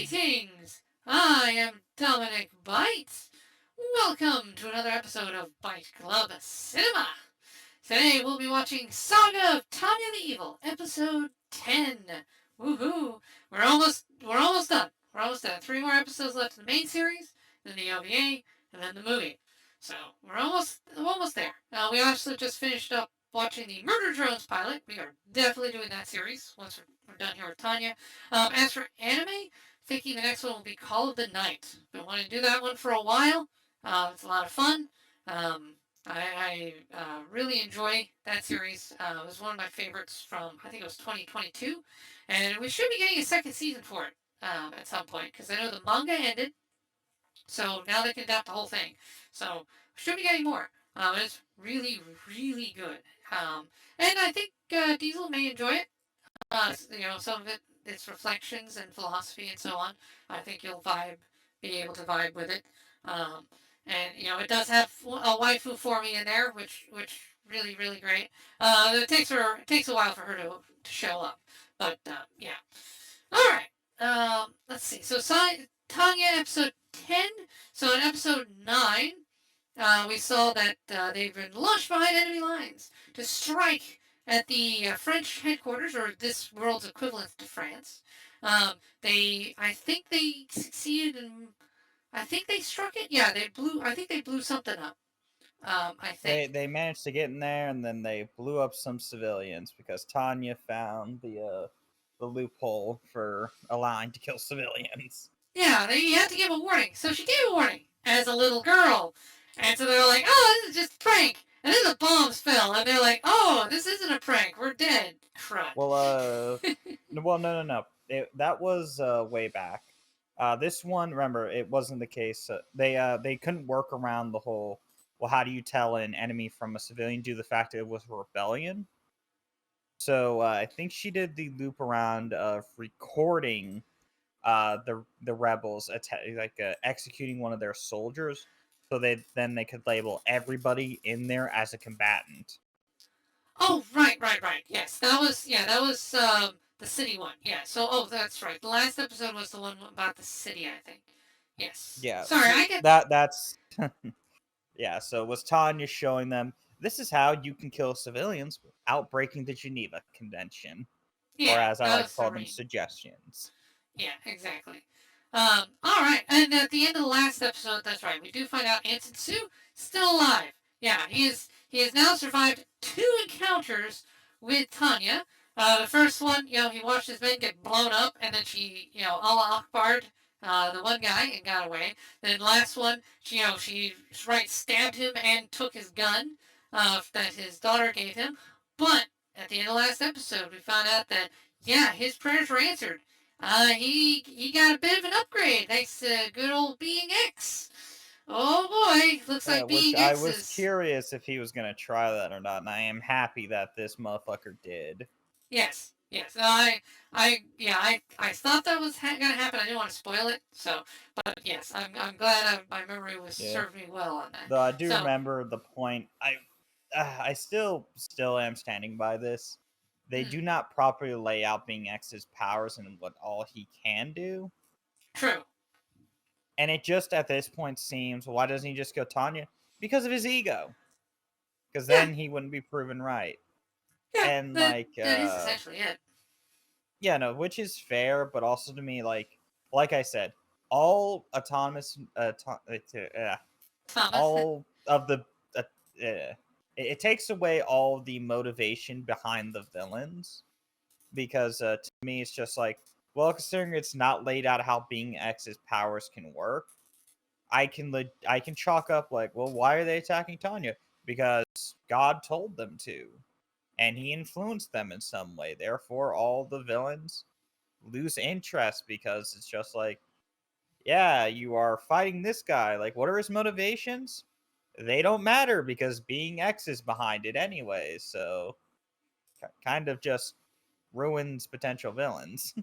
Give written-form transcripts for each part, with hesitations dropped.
Greetings! I am Dominic Bytes. Welcome to another episode of Byte Club Cinema. Today we'll be watching Saga of Tanya the Evil, episode 10. Woohoo! We're almost done. We're almost done. 3 more episodes left in the main series, then the OVA, and then the movie. So we're almost there. We also just finished up watching the Murder Drones pilot. We are definitely doing that series once we're done here with Tanya. As for anime, thinking the next one will be Call of the Night. Been wanting to do that one for a while. It's a lot of fun. I really enjoy that series. It was one of my favorites from, I think it was 2022. And we should be getting a second season for it at some point, because I know the manga ended, so now they can adapt the whole thing. So we should be getting more. It's really, really good. And I think Diesel may enjoy it. Some of its reflections and philosophy and so on. I think you'll be able to vibe with it. Um, and it does have a waifu for me in there, which really really great. It takes a while for her to show up, but yeah. All right. Let's see. So Tanya episode 10. So in episode 9, we saw that they've been launched behind enemy lines to strike at the French headquarters, or this world's equivalent to France. I think they succeeded in. I think they struck it. Yeah, they blew. I think they blew something up. I think. They managed to get in there, and then they blew up some civilians because Tanya found the loophole for allowing to kill civilians. Yeah, you had to give a warning. So she gave a warning as a little girl. And so they're like, oh, this is just a prank. And then the bombs fell, and they're like, oh, this isn't a prank. We're dead. Crud. No. That was way back. This one, remember, it wasn't the case. They couldn't work around the whole. Well, how do you tell an enemy from a civilian due to the fact that it was a rebellion? So I think she did the loop around of recording the rebels executing one of their soldiers, so they could label everybody in there as a combatant. Oh, right. Yes, that was the city one. Yeah. So, that's right. The last episode was the one about the city, I think. Yes. Yeah, Sorry, so I get. that's yeah. So it was Tanya showing them this is how you can kill civilians without breaking the Geneva Convention, or Yeah, as I that like to was the call them, ring. suggestions. Yeah, exactly. All right, and at the end of the last episode, that's right, we do find out Anson Sue still alive. Yeah, he has now survived 2 encounters with Tanya. The first one, he watched his men get blown up, and then she, Allah Akbar'd the one guy and got away. Then last one, she stabbed him and took his gun that his daughter gave him. But at the end of the last episode, we found out that yeah, his prayers were answered. He got a bit of an upgrade thanks to good old Being X. Oh boy, looks like Which Being I X was is. curious if he was going to try that or not, and I am happy that this motherfucker did. Yes. I thought that was gonna happen. I didn't want to spoil it. So, but yes, I'm glad my memory was Yeah. served me well on that. Though I do So, remember the point. I still am standing by this. They hmm, do not properly lay out Being X's powers and what all he can do. true. And it just at this point seems, why doesn't he just go Tanya? Because of his ego. Because Yeah, then he wouldn't be proven right. yeah. And That is essentially it. yeah, no, which is fair, but also to me, like I said, all autonomous, Thomas. all of the, it takes away all the motivation behind the villains, because to me it's just like, well, considering it's not laid out how Being X's powers can work, I can chalk up like, well, why are they attacking Tanya? Because God told them to, and he influenced them in some way. Therefore, all the villains lose interest because it's just like, yeah, you are fighting this guy. Like, what are his motivations? They don't matter because Being X is behind it anyway. So, kind of just ruins potential villains,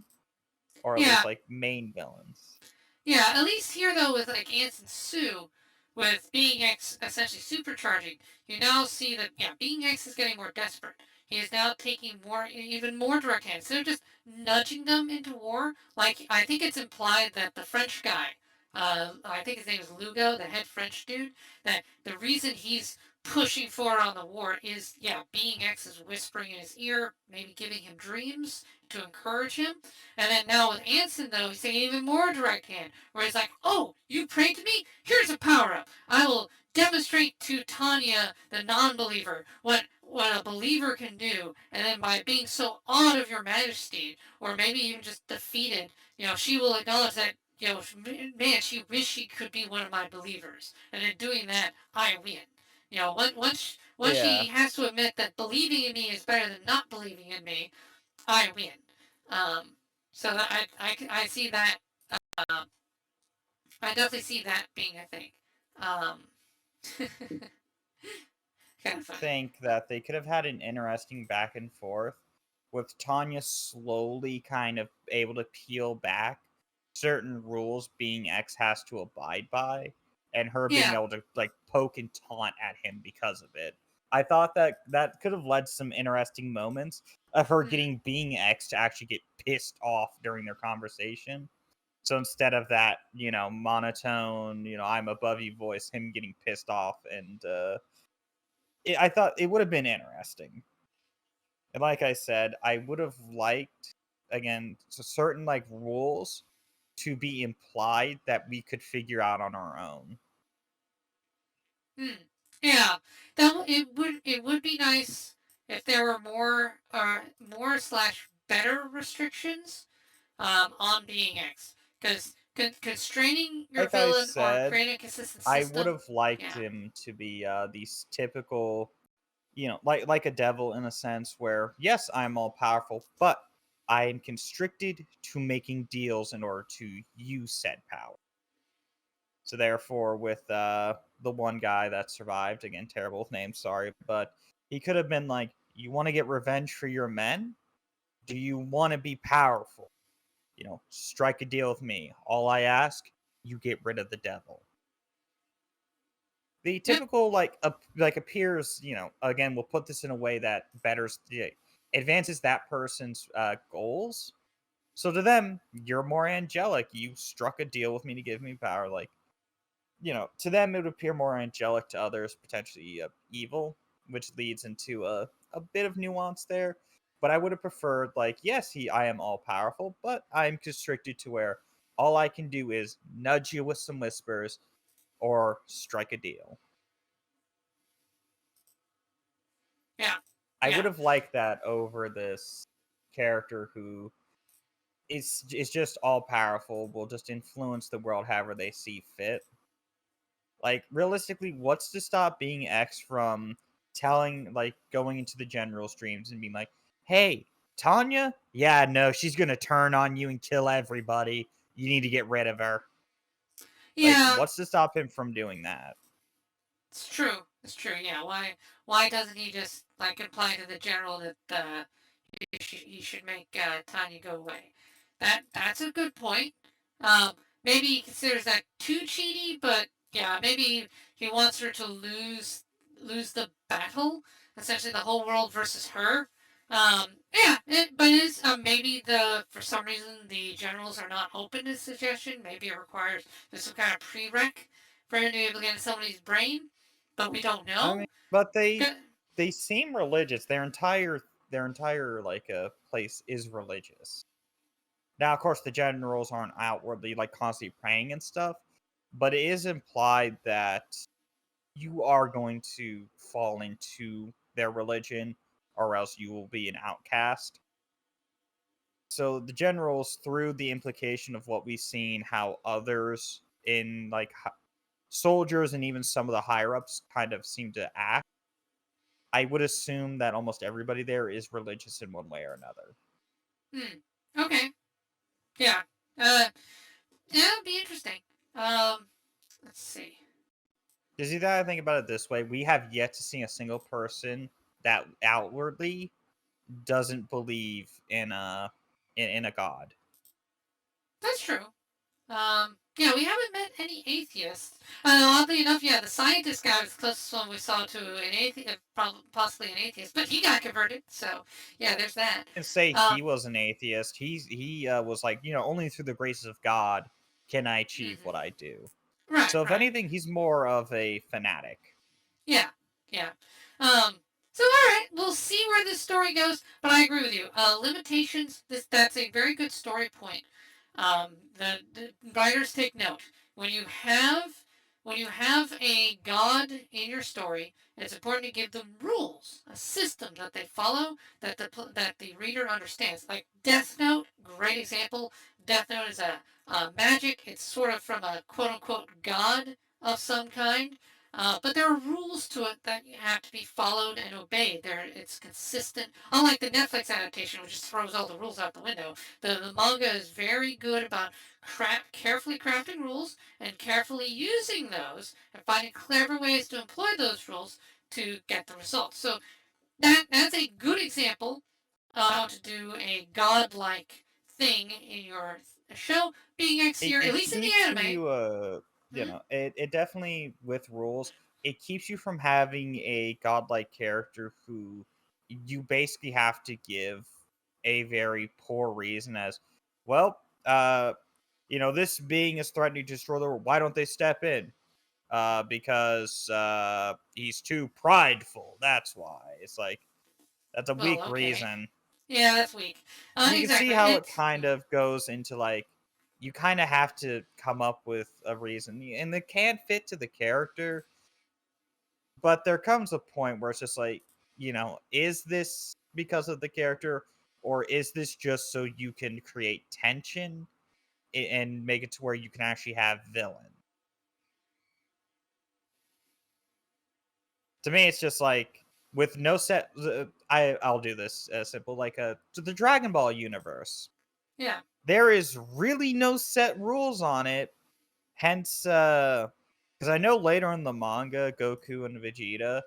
or at Yeah, least like main villains. Yeah, at least here though with like Anson Sue, with Being X essentially supercharging, you now see that yeah, Being X is getting more desperate. He is now taking even more direct hands. Instead of just nudging them into war, like I think it's implied that the French guy, I think his name is Lugo, the head French dude, that the reason he's pushing forward on the war is, yeah, Being X is whispering in his ear, maybe giving him dreams to encourage him. And then now with Anson, though, he's taking even more direct hand, where he's like, oh, you prayed to me? Here's a power up. I will demonstrate to Tanya, the non-believer, what a believer can do, and then by being so awed of your majesty, or maybe even just defeated, she will acknowledge that, man, she wished she could be one of my believers, and in doing that, I win. Once Yeah. she has to admit that believing in me is better than not believing in me, I win. Um, so I see that. Um, I definitely see that being a thing. Um, kind of funny. Think that they could have had an interesting back and forth with Tanya slowly kind of able to peel back certain rules Being X has to abide by, and her being Yeah. able to like poke and taunt at him because of it. I thought that that could have led to some interesting moments of her Mm. getting Being X to actually get pissed off during their conversation. So instead of that, monotone, I'm above you voice, him getting pissed off and I thought it would have been interesting. And like I said, I would have liked again certain like rules to be implied that we could figure out on our own. Hmm. Yeah, it would be nice if there were more slash better restrictions on Being X, because constraining your Like I villain or said, creating a consistent I would system. have liked Yeah. him to be these typical, like a devil in a sense where yes, I'm all powerful, but I am constricted to making deals in order to use said power. So therefore, with the one guy that survived, again, terrible name, sorry, but he could have been like, "You want to get revenge for your men? Do you want to be powerful? Strike a deal with me. All I ask, you get rid of the devil." The Yep. typical like appears, again, we'll put this in a way that betters advances that person's goals. So to them, you're more angelic. You struck a deal with me to give me power, like to them it would appear more angelic, to others potentially evil, which leads into a bit of nuance there. But I would have preferred, like, yes, I am all powerful, but I'm constricted to where all I can do is nudge you with some whispers or strike a deal. Yeah. I would Yeah. have liked that over this character who is just all powerful, will just influence the world however they see fit. Like realistically, what's to stop Being X from telling like going into the general streams and being like, "Hey, Tanya? Yeah, no, she's gonna turn on you and kill everybody. You need to get rid of her." Like, Yeah. what's to stop him from doing that? It's true. It's true. Yeah. Why doesn't he just like imply to the general that he should make Tanya go away? That's a good point. Um, Maybe he considers that too cheaty, but yeah, maybe he wants her to lose the battle, essentially the whole world versus her. Yeah, but it's maybe the for some reason the generals are not open to suggestion. Maybe it requires there's some kind of prereq for him to be able to get into somebody's brain, but we don't I mean, know. but they seem religious. Their entire like place is religious. Now, of course, the generals aren't outwardly like constantly praying and stuff, but it is implied that you are going to fall into their religion or else you will be an outcast. So the generals, through the implication of what we've seen, how others in like soldiers and even some of the higher ups kind of seem to act, I would assume that almost everybody there is religious in one way or another. Hmm. Okay. Yeah. Uh. Yeah. It'd be interesting. Um. Let's see. Because you gotta think about it this way: we have yet to see a single person that outwardly doesn't believe in a god. That's true. Yeah, we haven't met any atheists. Oddly enough, yeah, the scientist guy was the closest one we saw to an atheist, possibly an atheist, but he got converted. So yeah, there's that. And say Um, he was an atheist. He was like, only through the graces of God can I achieve mhm. what I do. Right, So if right. anything, he's more of a fanatic. Yeah, yeah. So all right, we'll see where this story goes. But I agree with you. Limitations. That's a very good story point. The writers take note when you have a god in your story. It's important to give them rules, a system that they follow, that the reader understands. Like Death Note, great example. Death Note is a magic. It's sort of from a quote unquote god of some kind, but there are rules to it that have to be followed and obeyed. It's consistent. Unlike the Netflix adaptation, which just throws all the rules out the window, the manga is very good about carefully crafting rules and carefully using those and finding clever ways to employ those rules to get the results. So that's a good example of how to do a godlike thing in your show. Being X It here, at it least in the keeps anime. you Hmm? it definitely with rules, it keeps you from having a godlike character who you basically have to give a very poor reason as well, this being is threatening to destroy the world. Why don't they step in? Because he's too prideful. That's why. It's like that's a Well, weak okay. reason. Yeah, that's weak. You can see Exactly. how it It's kind of goes into like you kind of have to come up with a reason, and it can fit to the character, but there comes a point where it's just like, is this because of the character, or is this just so you can create tension and make it to where you can actually have villain? To me, it's just like with no set. I'll do this as simple like to the Dragon Ball universe. yeah, There is really no set rules on it. Hence, because I know later in the manga, Goku and Vegeta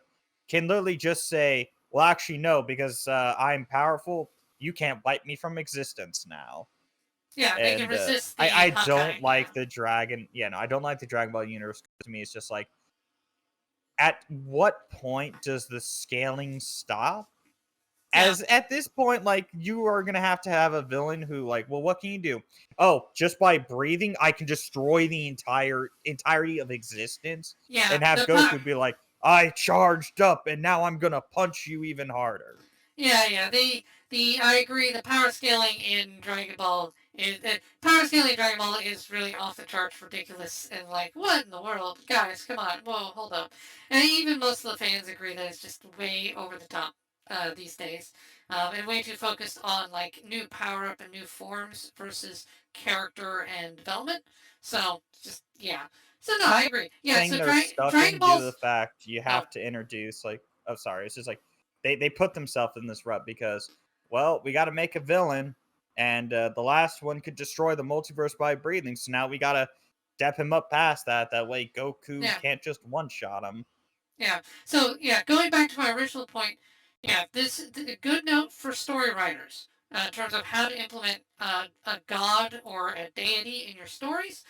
can literally just say, "Well, actually, no, because I'm powerful. You can't wipe me from existence now." yeah. They can And resist I the don't Hakai. Yeah, like the Dragon. Yeah, no, I don't like the Dragon Ball universe. To me, it's just like, at what point does the scaling stop? yeah, As at this point, like you are gonna have to have a villain who, like, well, what can you do? Oh, just by breathing, I can destroy the entirety of existence, yeah. and have The power. Goku be like, I charged up, and now I'm gonna punch you even harder. Yeah, yeah. The I agree. The power scaling in Dragon Ball is power scaling in Dragon Ball is really off the charts, ridiculous, and like what in the world, guys? Come on, whoa, hold up. And even most of the fans agree that it's just way over the top these days, and way too focused on like new power up and new forms versus character and development. So just yeah. So no, I Kind of agree. Yeah. thing So they're stuck Dragon in due to the Ball's. fact you Oh have to introduce like, oh, sorry, it's just like they put themselves in this rut because, well, we got to make a villain, and the last one could destroy the multiverse by breathing, so now we gotta step him up past that. That way, Goku yeah. can't just one shot him. Yeah. So yeah, going back to my original point, yeah, this is a good note for story writers in terms of how to implement a god or a deity in your stories.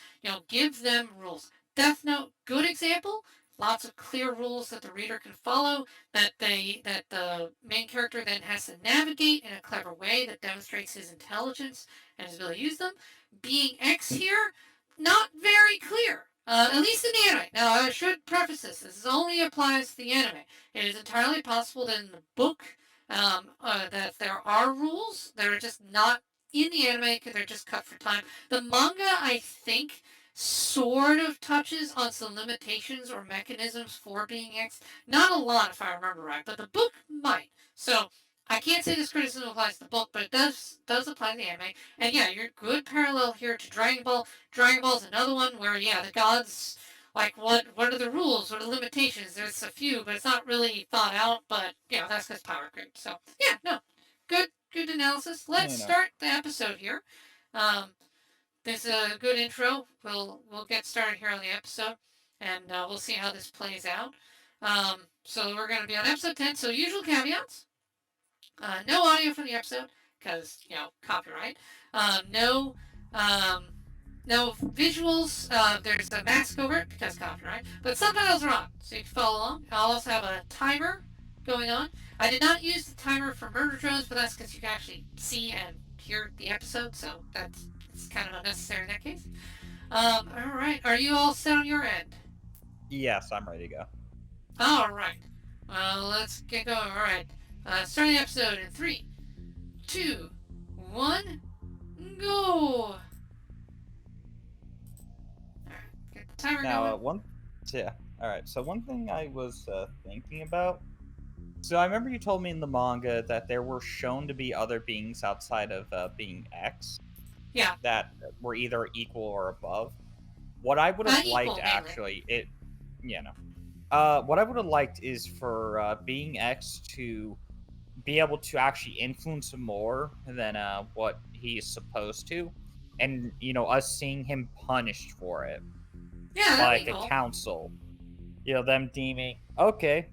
Give them rules. Death Note, good example. Lots of clear rules that the reader can follow. That the main character then has to navigate in a clever way that demonstrates his intelligence and his ability to use them. Being X here, not very clear. At least in the anime. Now, I should preface this. This only applies to the anime. It is entirely possible that in the book, that there are rules that are just not in the anime because they're just cut for time. The manga, I think, sort of touches on some limitations or mechanisms for being X. Not a lot, if I remember right, but the book might. So I can't say this criticism applies to the book, but it does apply to the anime. And yeah, you're good parallel here to Dragon Ball. Dragon Ball is another one where yeah, the gods like what are the rules? What are the limitations? There's a few, but it's not really thought out. But yeah, that's because power grid. So yeah, no, good analysis. Let's You know, start the episode here. Um, this is a good intro. We'll get started here on the episode, and we'll see how this plays out. So we're going to be on episode 10. So usual caveats. No audio for the episode because copyright. No. Um, No visuals. There's a mask over it because copyright, but subtitles are on, so you can follow along. I'll also have a timer going on. I did not use the timer for Murder Drones, but that's because you can actually see and hear the episode, so it's kind of unnecessary in that case. All right. Are you all set on your end? Yes, I'm ready to go. All right. Well, let's get going. All right. Starting the episode in three, two, one, go. All right. Get the timer Now, going. yeah. All right. So one thing I was thinking about. So I remember you told me in the manga that there were shown to be other beings outside of being X Yeah. that were either equal or above. What I would have liked Equal mainly. actually, what I would have liked is for being X to be able to actually influence more than what he is supposed to, and us seeing him punished for it, Yeah, that'd like be a cool. council, them deeming, okay,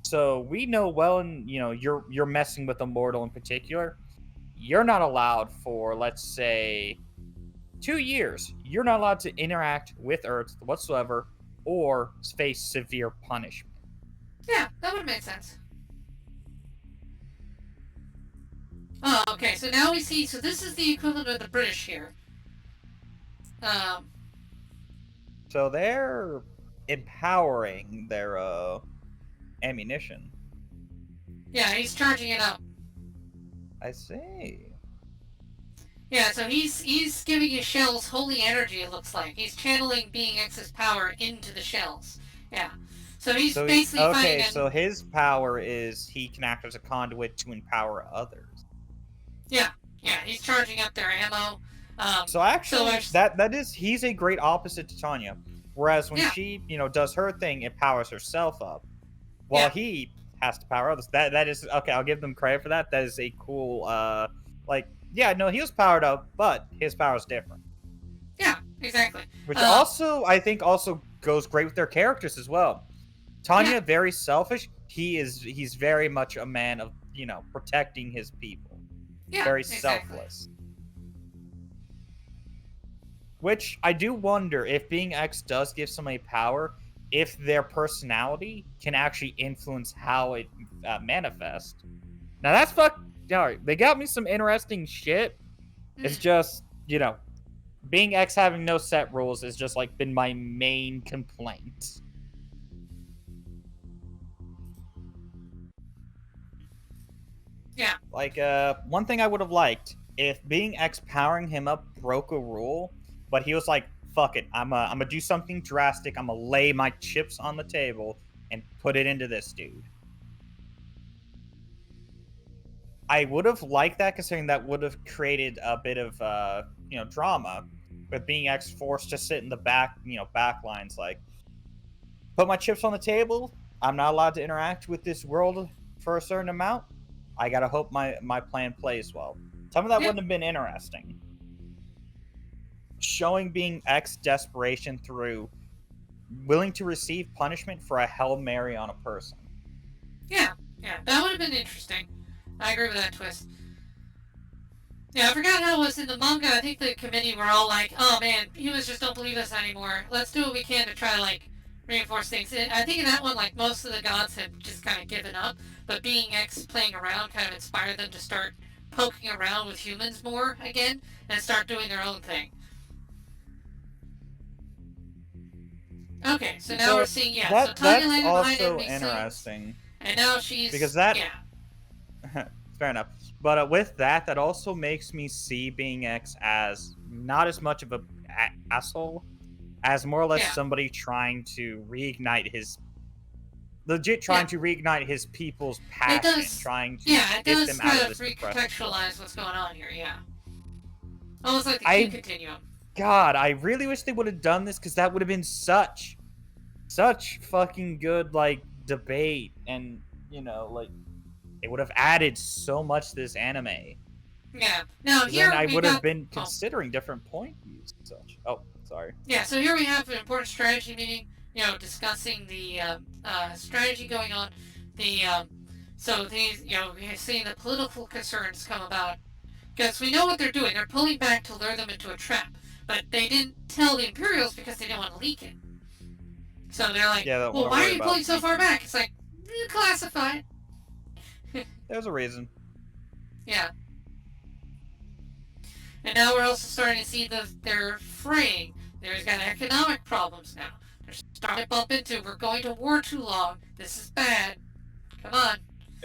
so we know well, and you're messing with a mortal in particular. You're not allowed for, let's say, 2 years. You're not allowed to interact with Earth whatsoever, or face severe punishment. Yeah, that would make sense. Oh, okay. So now we see. So this is the equivalent of the British here. Um, So they're empowering their ammunition. yeah, he's charging it up. I see. Yeah, so he's giving his shells holy energy. It looks like he's channeling Being X's power into the shells. Yeah. So he's So basically fighting so an. his power is he can act as a conduit to empower others. Yeah, yeah. He's charging up their ammo. So So actually, there's. that is he's a great opposite to Tanya. Whereas when Yeah, she does her thing, it powers herself up, while yeah, he has to power others. That is okay. I'll give them credit for that. That is a cool like yeah, no, he was powered up, but his power is different. yeah. Exactly. Which Um, also I think also goes great with their characters as well. yeah, Tanya, very selfish. He's very much a man of protecting his people. yeah. Very Exactly. selfless. Which I do wonder if being X does give somebody power, if their personality can actually influence how it manifests. Now that's fuck. All right, they got me some interesting shit. It's Mm, just being X having no set rules has just like been my main complaint. yeah, Like, one thing I would have liked if being X powering him up broke a rule, but he was like, "Fuck it, I'm gonna do something drastic. I'm gonna lay my chips on the table and put it into this dude." I would have liked that, considering that would have created a bit of drama, with being X forced to sit in the back lines, like, put my chips on the table. I'm not allowed to interact with this world for a certain amount. I gotta hope my plan plays well. Some of that yeah, wouldn't have been interesting. Showing being X desperation through willing to receive punishment for a Hail Mary on a person. yeah, yeah. That would have been interesting. I agree with that twist. Yeah, I forgot how it was in the manga. I think the committee were all like, "Oh man, humans just don't believe us anymore. Let's do what we can to try to like reinforce things." I think in that one, like most of the gods had just kind of given up, but being X playing around kind of inspired them to start poking around with humans more again and start doing their own thing. Okay, so now we're So seeing so Tanya that's landed behind also enemy slings, interesting and now because she's that yeah, fair enough. But with that also makes me see being X as not as much of a asshole as more or less yeah, somebody trying to reignite his legit yeah. trying to reignite his people's It passion, does, trying to yeah, it get does them out kind of of this depressive world. recontextualize what's going on here. Yeah, almost like the Q I continuum. God, I really wish they would have done this because that would have been such fucking good like debate, and like it would have added so much to this anime. Yeah. Now Because then here I we would have got. been Oh, considering different point views and such. Oh, sorry. yeah. So here we have an important strategy meeting. Discussing the strategy going on. The so these we're seeing the political concerns come about because we know what they're doing. They're pulling back to lure them into a trap. But they didn't tell the Imperials because they didn't want to leak it. So they're like, Yeah, they don't well, want to why are worry you pulling about so far leaking. back? It's like, classified. There's a reason. Yeah. And now we're also starting to see they're fraying. There's got economic problems now. They're starting to bump into, we're going to war too long. This is bad. Come on.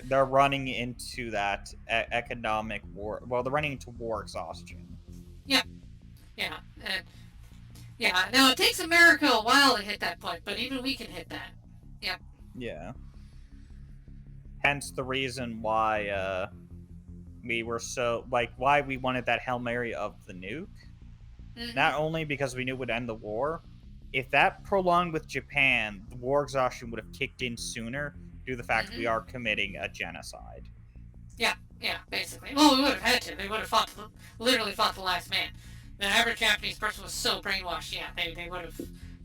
They're running into that economic war. Well, they're running into war exhaustion. Yeah. Yeah. And yeah. Now it takes America a while to hit that point, but even we can hit that. Yep. Yeah. Hence the reason why we were so why we wanted that Hail Mary of the nuke. Mm-hmm. Not only because we knew it would end the war, if that prolonged with Japan, the war exhaustion would have kicked in sooner due to the fact we Mm-hmm. are committing a genocide. Yeah. Yeah. Basically. Well, we would have had to. They would have literally fought the last man. The average Japanese person was so brainwashed. Yeah, they would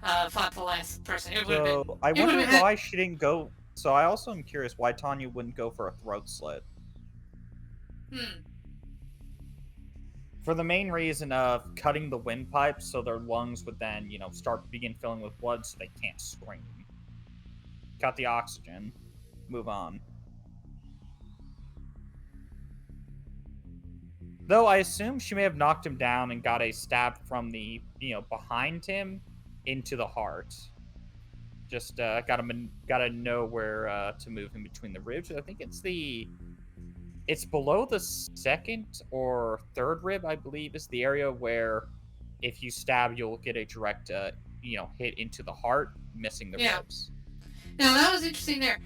have fought the last person. It would have been. So I It would wonder have been. why she didn't go. So I also am curious why Tanya wouldn't go for a throat slit. Hmm. For the main reason of cutting the windpipes so their lungs would then, begin filling with blood so they can't scream. Cut the oxygen. Move on. Though I assume she may have knocked him down and got a stab from the, behind him into the heart. Just gotta know where to move him between the ribs. I think it's below the second or third rib, I believe, is the area where if you stab, you'll get a direct, hit into the heart, missing the Yeah. ribs. Now that was interesting there.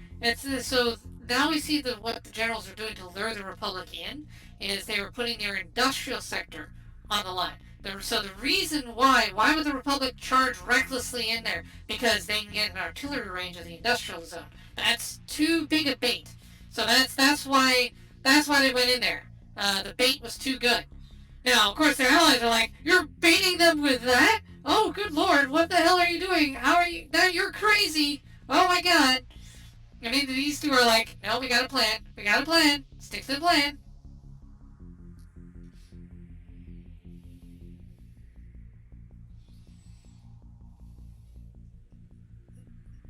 So now we see what the generals are doing to lure the Republic in is they were putting their industrial sector on the line. So the reason why would the Republic charge recklessly in there? Because they can get an artillery range of the industrial zone. That's too big a bait. So that's why they went in there. The bait was too good. Now, of course, their allies are like, "You're baiting them with that? Oh, good lord! What the hell are you doing? How are you? That you're crazy! Oh my god!" I mean, these two are like, "No, we got a plan. We got a plan. Stick to the plan."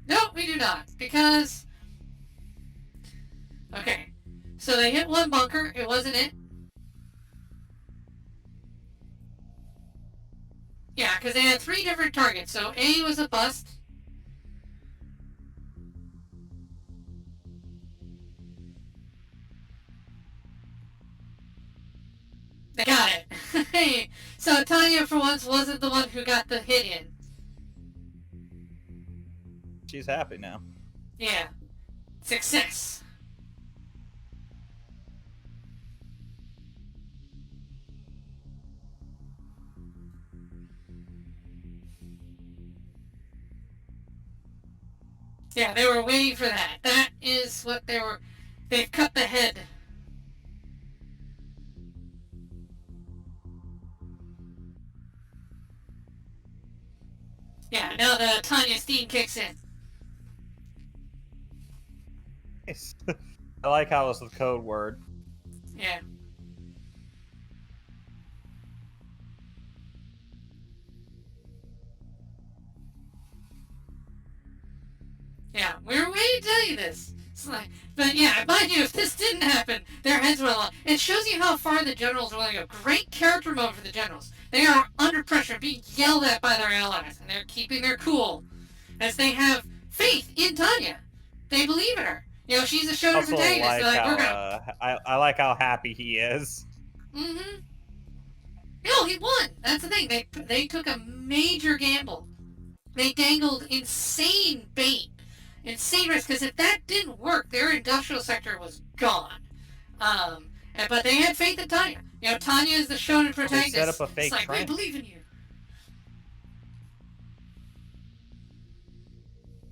No, we do not, because okay. So they hit one bunker. It wasn't it. Yeah, because they had three different targets. So A was a bust. They got it. Hey, so Tanya for once wasn't the one who got the hit in. She's happy now. Yeah, success. Yeah, they were waiting for that. That is what they were. They've cut the head. Yeah, now the Tanya steam kicks in. I like how it's the code word. Yeah. Yeah, we were waiting to tell you this. It's like, but yeah, mind you, if this didn't happen, their heads would have. It shows you how far the generals are willing to go. Great character mode for the generals. They are under pressure, being yelled at by their allies, and they're keeping their cool, as they have faith in Tanya. They believe in her. She's a shonen Also, protagonist. like They're like, how we're gonna. I like how happy he is. Mm-hmm. No, he won. That's the thing. They took a major gamble. They dangled insane bait, insane risk. Because if that didn't work, their industrial sector was gone. But they had faith in Tanya. Tanya is the shonen They set up protagonist. a It's fake like we trench. believe in you.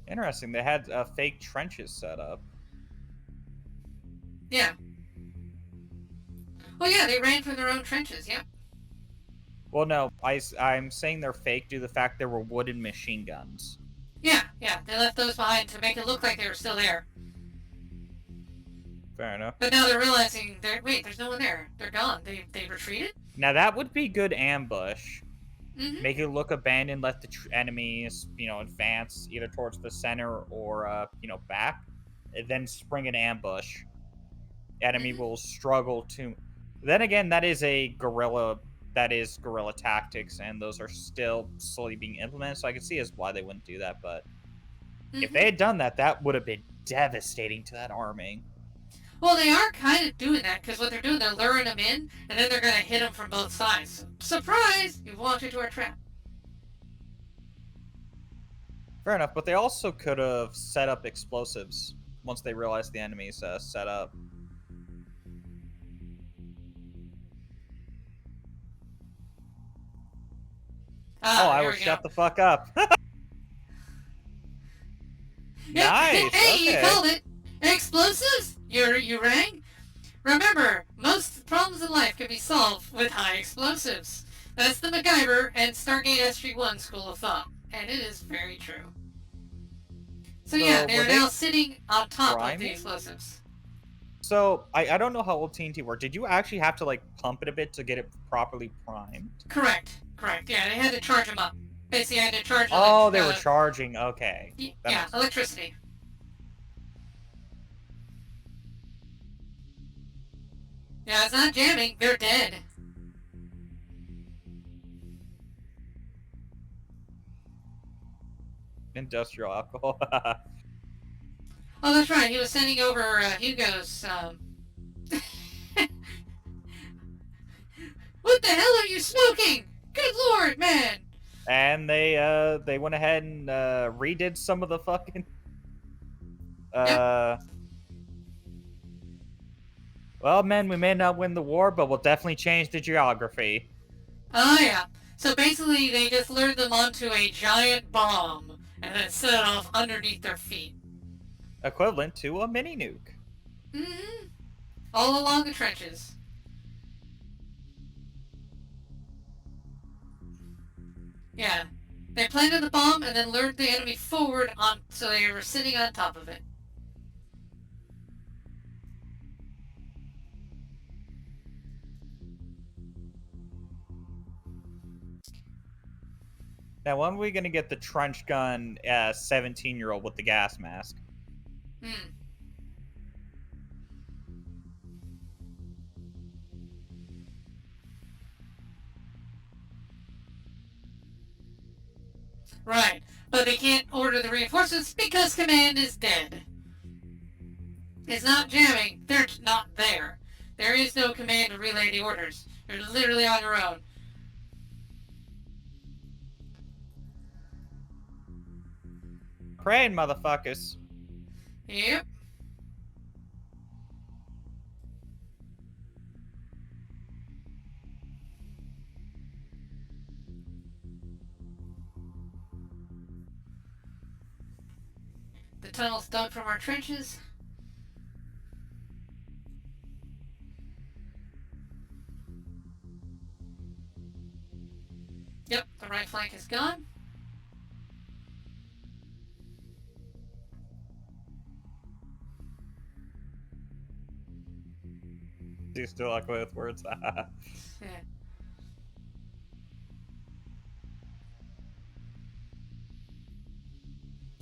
Interesting. They had fake trenches set up. Yeah. Well, yeah, they ran from their own trenches. Yep. Well, no, I'm saying they're fake due to the fact there were wooden machine guns. Yeah, yeah. They left those behind to make it look like they were still there. Fair enough. But now they're realizing, wait, there's no one there. They're gone. They retreated. Now that would be good ambush. make it look abandoned, let the enemies, advance either towards the center or, back, and then spring an ambush. Enemy will struggle to. Then again, that is guerrilla tactics, and those are still slowly being implemented. So I can see as why they wouldn't do that. But if they had done that, that would have been devastating to that army. Well, they are kind of doing that, because what they're doing, they're luring them in, and then they're going to hit them from both sides. Surprise! You've walked into our trap. Fair enough, but they also could have set up explosives once they realized the enemy's set up. I will shut the fuck up. Nice. Hey, okay. You called it. Explosives? You rang? Remember, most problems in life can be solved with high explosives. That's the MacGyver and Stargate SG-1 school of thought, and it is very true. So yeah, they're now sitting on top of the explosives. So, I don't know how old TNT were. Did you actually have to, pump it a bit to get it properly primed? Correct. Yeah, they had to charge them up. Basically, I had to charge them. Oh, they were charging. Okay. Yeah, electricity. Yeah, it's not jamming. They're dead. Industrial alcohol. Oh, that's right. He was sending over Hugo's. What the hell are you smoking? Good lord, man! And they went ahead and redid some of the fucking. Yep. Well, men, we may not win the war, but we'll definitely change the geography. Oh yeah. So basically, they just lured them onto a giant bomb and then set it off underneath their feet. Equivalent to a mini nuke. Mm-hmm. All along the trenches. Yeah. They planted the bomb and then lured the enemy forward so they were sitting on top of it. Now, when are we going to get the trench gun 17-year-old with the gas mask? Right, but they can't order the reinforcements because command is dead. It's not jamming, they're not there. There is no command to relay the orders. You're literally on your own. Praying, motherfuckers. Yep. The tunnels dug from our trenches. Yep, the right flank is gone. Do you still like with words? Yeah.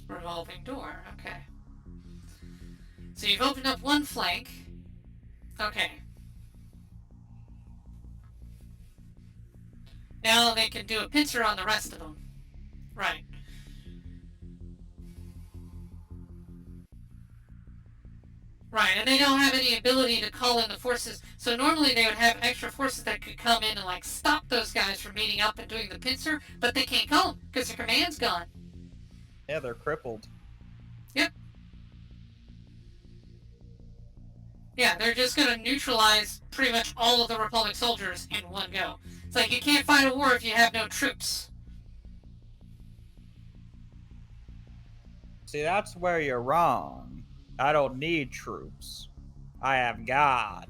Revolving door, okay. So you've opened up one flank. Okay. Now they can do a pincer on the rest of them. Right. Right, and they don't have any ability to call in the forces. So normally they would have extra forces that could come in and stop those guys from meeting up and doing the pincer, but they can't call them because their command's gone. Yeah, they're crippled. Yep. Yeah, they're just going to neutralize pretty much all of the Republic soldiers in one go. It's like you can't fight a war if you have no troops. See, that's where you're wrong. I don't need troops. I have God.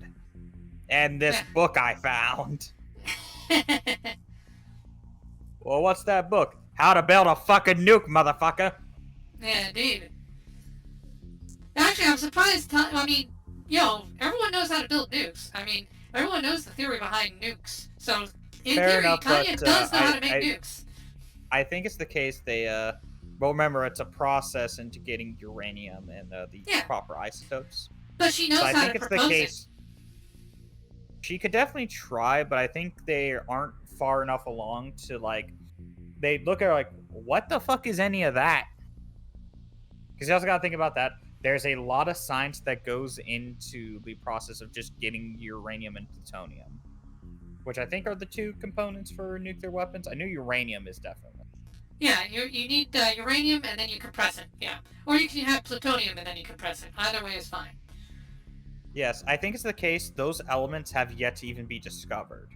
And this book I found. Well, what's that book? How to build a fucking nuke, motherfucker. Yeah, indeed. Actually, I'm surprised. Everyone knows how to build nukes. Everyone knows the theory behind nukes. So In Fair theory, enough, but Tanya does know how to make nukes. I think it's the case they well, remember it's a process into getting uranium and the Yeah, proper isotopes. but she So knows I how think to it's the propose it. case she could definitely try, but I think they aren't far enough along to like they look at her like, what the fuck is any of that? Because you also got to think about that. There's a lot of science that goes into the process of just getting uranium and plutonium, which I think are the two components for nuclear weapons. I knew uranium is definitely. Yeah, you need uranium and then you compress it. Yeah, or you can have plutonium and then you compress it. Either way is fine. Yes, I think it's the case those elements have yet to even be discovered.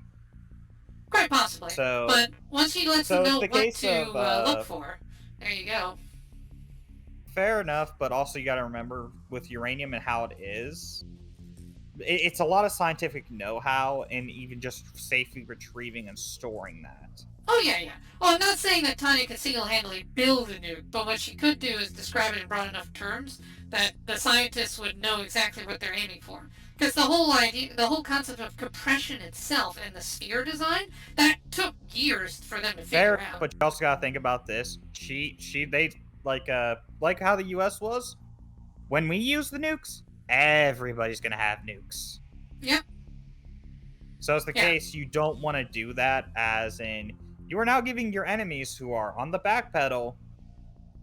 Quite possibly. So, But once she lets them so it's know the what case to of look for, there you go. fair enough, but also you got to remember with uranium and how it is, it's a lot of scientific know-how and even just safely retrieving and storing that. Oh, yeah, yeah. Well, I'm not saying that Tanya could single-handedly build a nuke, but what she could do is describe it in broad enough terms that the scientists would know exactly what they're aiming for. Because the whole idea, the whole concept of compression itself and the sphere design, that took years for them to figure Fair, out. but you also got to think about this. They like how the U.S. was when we use the nukes. Everybody's gonna have nukes. Yep. So it's the Yeah. case you don't want to do that, as in you are now giving your enemies who are on the back pedal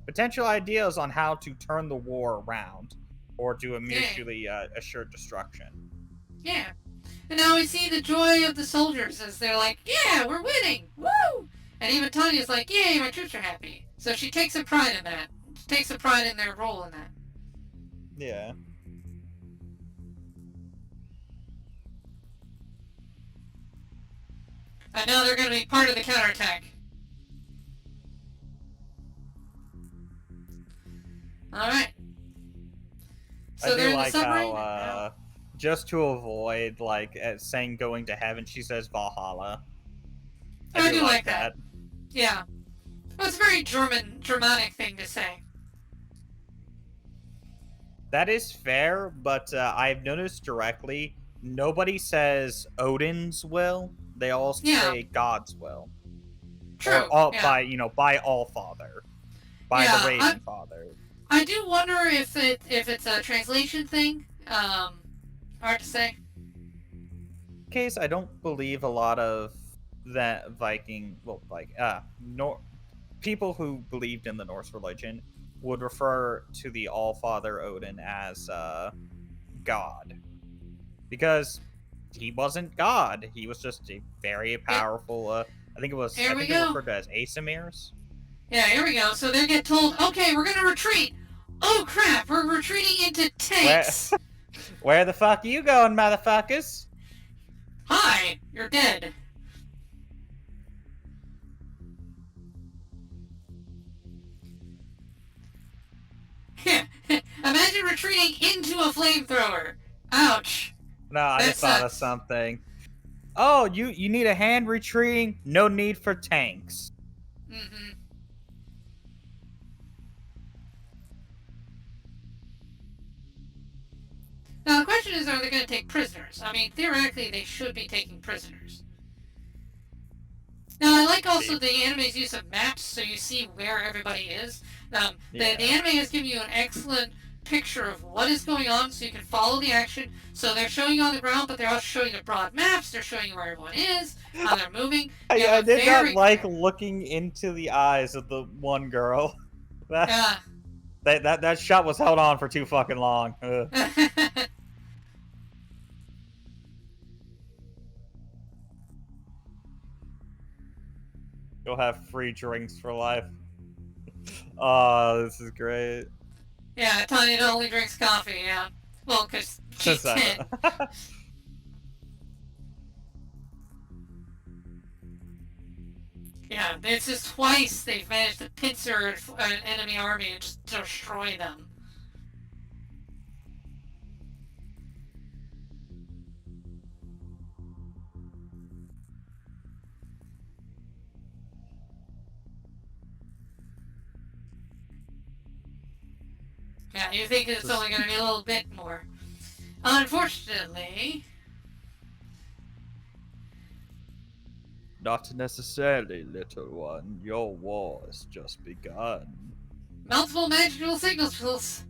potential ideas on how to turn the war around or do a Yeah. mutually assured destruction. Yeah. And now we see the joy of the soldiers as they're like, yeah, we're winning! Woo! And even Tanya's like, yay, my troops are happy. So she takes a pride in that. She takes a pride in their role in that. Yeah. And now they're going to be part of the counterattack. Alright. So I they're do in the like submarine? how just to avoid like saying going to heaven, she says Valhalla. I do like that. Yeah. Well, it's a very Germanic thing to say. That is fair, but I've noticed directly nobody says Odin's will. They all Yeah. say God's will, or True. all Yeah. by All Father, by the Yeah. Raven Father. I do wonder if it's a translation thing. Hard to say. Case, I don't believe a lot of that Viking, well, like people who believed in the Norse religion would refer to the All Father Odin as God, because he wasn't God. He was just a very powerful. I think it was. Here I we think they go. referred to as Asemirs. Yeah, here we go. So they get told, okay, we're gonna retreat. Oh crap, we're retreating into tanks. Where the fuck are you going, motherfuckers? Hi, you're dead. Imagine retreating into a flamethrower. Ouch. No, I That just thought of sucks. something. Oh, you need a hand retreating? No need for tanks. Mm-hmm. Now the question is, are they going to take prisoners? I mean, theoretically, they should be taking prisoners. Now, I like also the anime's use of maps, so you see where everybody is. The anime has given you an excellent picture of what is going on, so you can follow the action. So they're showing you on the ground, but they're also showing you broad maps. They're showing you where everyone is, how they're moving. I did not like looking into the eyes of the one girl. That shot was held on for too fucking long. You'll have free drinks for life. Oh, this is great. Yeah, Tanya only drinks coffee, yeah. Well, because she's 10. Yeah, it's just twice they've managed to pincer an enemy army and just destroy them. Yeah, you think it's only going to be a little bit more. Unfortunately... Not necessarily, little one. Your war has just begun. Multiple magical signals.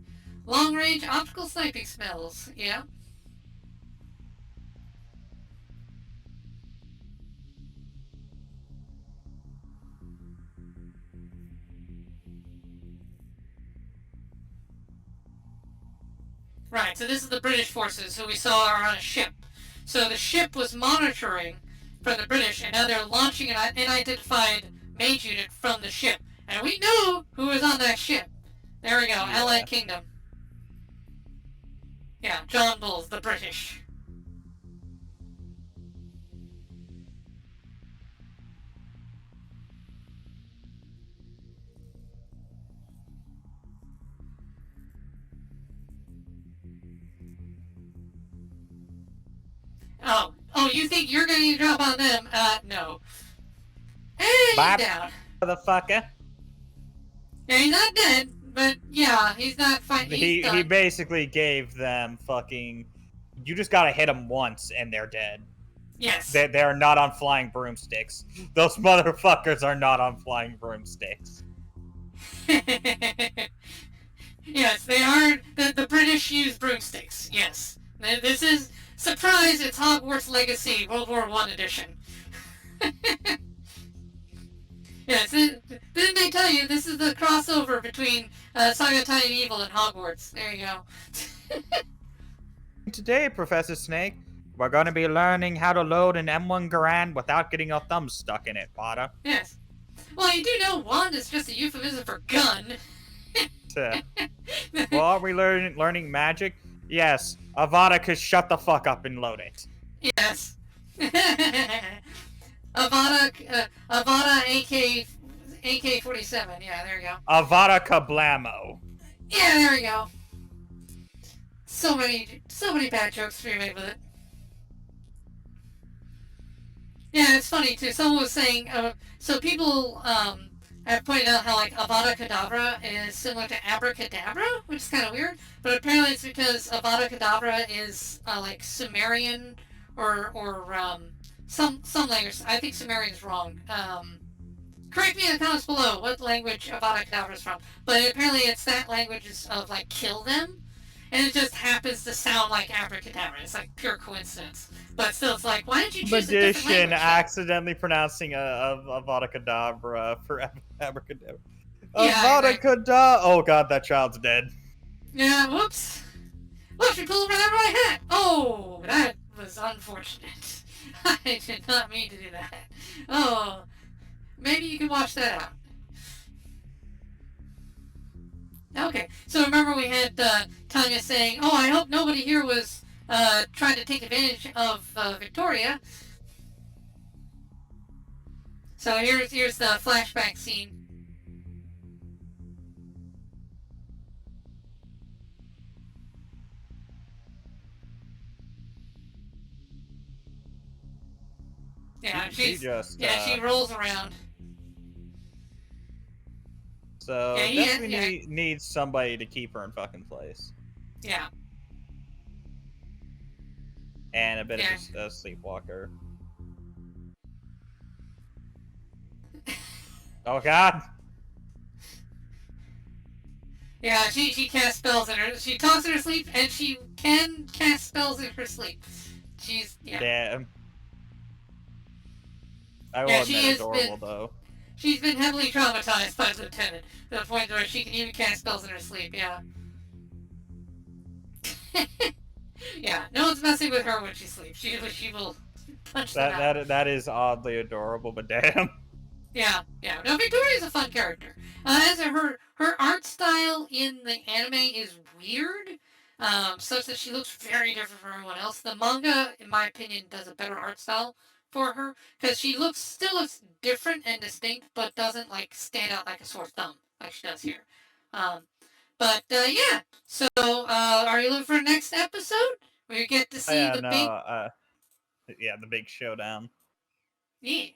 Long-range optical sniping spells. Yeah. Right, so this is the British forces who we saw are on a ship. So the ship was monitoring for the British, and now they're launching an unidentified mage unit from the ship. And we know who was on that ship. There we go, Yeah. Allied Kingdom. Yeah, John Bulls, the British. Oh, you think you're going to drop on them? No. Hey, he's Bye, down. motherfucker. Yeah, he's not dead, but yeah, he's not fighting. He basically gave them fucking. You just gotta hit them once and they're dead. Yes. They're not on flying broomsticks. Those motherfuckers are not on flying broomsticks. Yes, they are. The British use broomsticks. Yes. This is surprise. It's Hogwarts Legacy World War I edition. Yes. Didn't they tell you this is the crossover between Saga of Tanya Evil and Hogwarts? There you go. Today, Professor Snake, we're going to be learning how to load an M1 Garand without getting your thumb stuck in it, Potter. Yes. Well, you do know wand is just a euphemism for gun. Well, are we learning magic? Yes. Avada could shut the fuck up and load it. Yes. Avada AK-47. Yeah, there you go. Avada Kablamo. Yeah, there we go. So many bad jokes to be made with it. Yeah, it's funny too. Someone was saying, so people have pointed out how like Avada Kedavra is similar to Abracadabra, which is kind of weird. But apparently it's because Avada Kedavra is like Sumerian or some language. I think Sumerian is wrong. Correct me in the comments below what language Avada Kedavra is from. But apparently it's that language of like kill them. And it just happens to sound like abracadabra. It's like pure coincidence. But still, it's like, why did you choose a different Magician language? accidentally pronouncing Avada Kedavra for abracadabra. Yeah, Avada Kedavra. Oh god, that child's dead. Yeah, whoops. Look, she pulled over that right hat. Oh, that was unfortunate. I did not mean to do that. Oh, maybe you can wash that out. Okay, so remember we had Tanya saying, "Oh, I hope nobody here was trying to take advantage of Victoria." So here's the flashback scene. Yeah, she rolls around. So Yeah, definitely needs somebody to keep her in fucking place. Yeah. And a bit of a sleepwalker. Oh god. Yeah, she casts spells in her. She talks in her sleep, and she can cast spells in her sleep. She's Damn. I will admit adorable though. She's been heavily traumatized by the lieutenant to the point where she can even cast spells in her sleep. Yeah. Yeah. No one's messing with her when she sleeps. She will punch them out. That is oddly adorable, but damn. Yeah. No, Victoria's a fun character. As her art style in the anime is weird, such that she looks very different from everyone else. The manga, in my opinion, does a better art style for her because she still looks different and distinct, but doesn't like stand out like a sore thumb like she does here. But yeah. So are you looking for the next episode where you get to see the big showdown? Yeah.